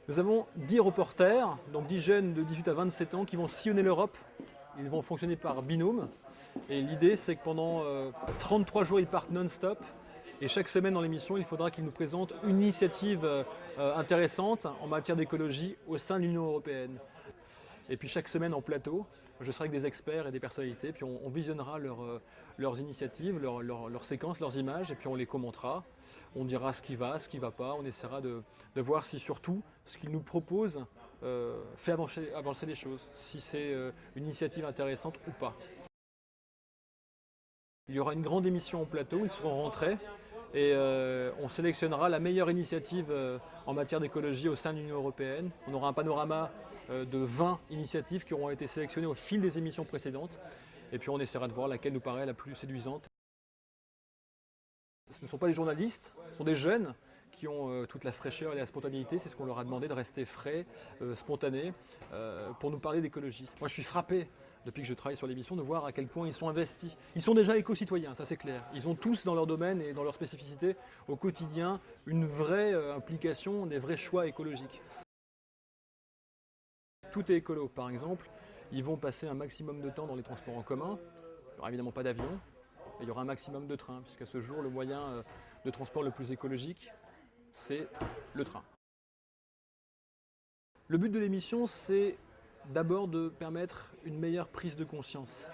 Nous avons 10 reporters, donc 10 jeunes de 18 à 27 ans qui vont sillonner l'Europe. Ils vont fonctionner par binôme. Et l'idée, c'est que pendant 33 jours, ils partent non-stop. Et chaque semaine dans l'émission, il faudra qu'ils nous présentent une initiative intéressante en matière d'écologie au sein de l'Union européenne. Et puis chaque semaine en plateau, je serai avec des experts et des personnalités, puis on visionnera leurs initiatives, leurs séquences, leurs images, et puis on les commentera. On dira ce qui va pas, on essaiera de voir si surtout ce qu'ils nous proposent fait avancer les choses, si c'est une initiative intéressante ou pas. Il y aura une grande émission en plateau, ils seront rentrés et on sélectionnera la meilleure initiative en matière d'écologie au sein de l'Union européenne. On aura un panorama de 20 initiatives qui auront été sélectionnées au fil des émissions précédentes et puis on essaiera de voir laquelle nous paraît la plus séduisante. Ce ne sont pas des journalistes, ce sont des jeunes qui ont toute la fraîcheur et la spontanéité. C'est ce qu'on leur a demandé, de rester frais, spontanés, pour nous parler d'écologie. Moi je suis frappé, depuis que je travaille sur l'émission, de voir à quel point ils sont investis. Ils sont déjà éco-citoyens, ça c'est clair. Ils ont tous dans leur domaine et dans leur spécificité au quotidien une vraie implication, des vrais choix écologiques. Tout est écolo, par exemple, ils vont passer un maximum de temps dans les transports en commun. Il n'y aura évidemment pas d'avion, et il y aura un maximum de trains, puisqu'à ce jour, le moyen de transport le plus écologique, c'est le train. Le but de l'émission, c'est d'abord de permettre une meilleure prise de conscience.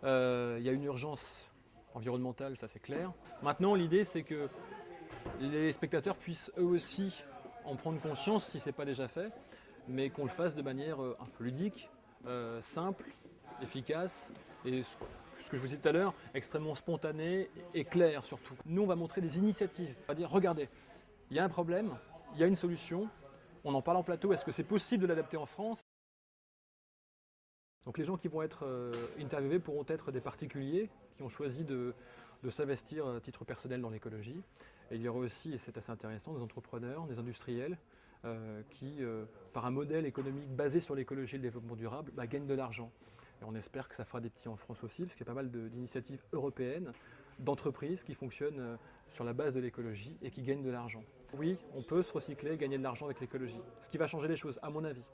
Il y a une urgence environnementale, ça c'est clair. Maintenant, l'idée, c'est que les spectateurs puissent eux aussi en prendre conscience, si ce n'est pas déjà fait, mais qu'on le fasse de manière un peu ludique, simple, efficace et ce que je vous disais tout à l'heure, extrêmement spontané et clair surtout. Nous, on va montrer des initiatives. On va dire, regardez, il y a un problème, il y a une solution, on en parle en plateau, est-ce que c'est possible de l'adapter en France? Donc les gens qui vont être interviewés pourront être des particuliers qui ont choisi de s'investir à titre personnel dans l'écologie. Et il y aura aussi, et c'est assez intéressant, des entrepreneurs, des industriels qui, par un modèle économique basé sur l'écologie et le développement durable, gagnent de l'argent. Et on espère que ça fera des petits en France aussi, parce qu'il y a pas mal d'initiatives européennes, d'entreprises qui fonctionnent sur la base de l'écologie et qui gagnent de l'argent. Oui, on peut se recycler et gagner de l'argent avec l'écologie, ce qui va changer les choses, à mon avis.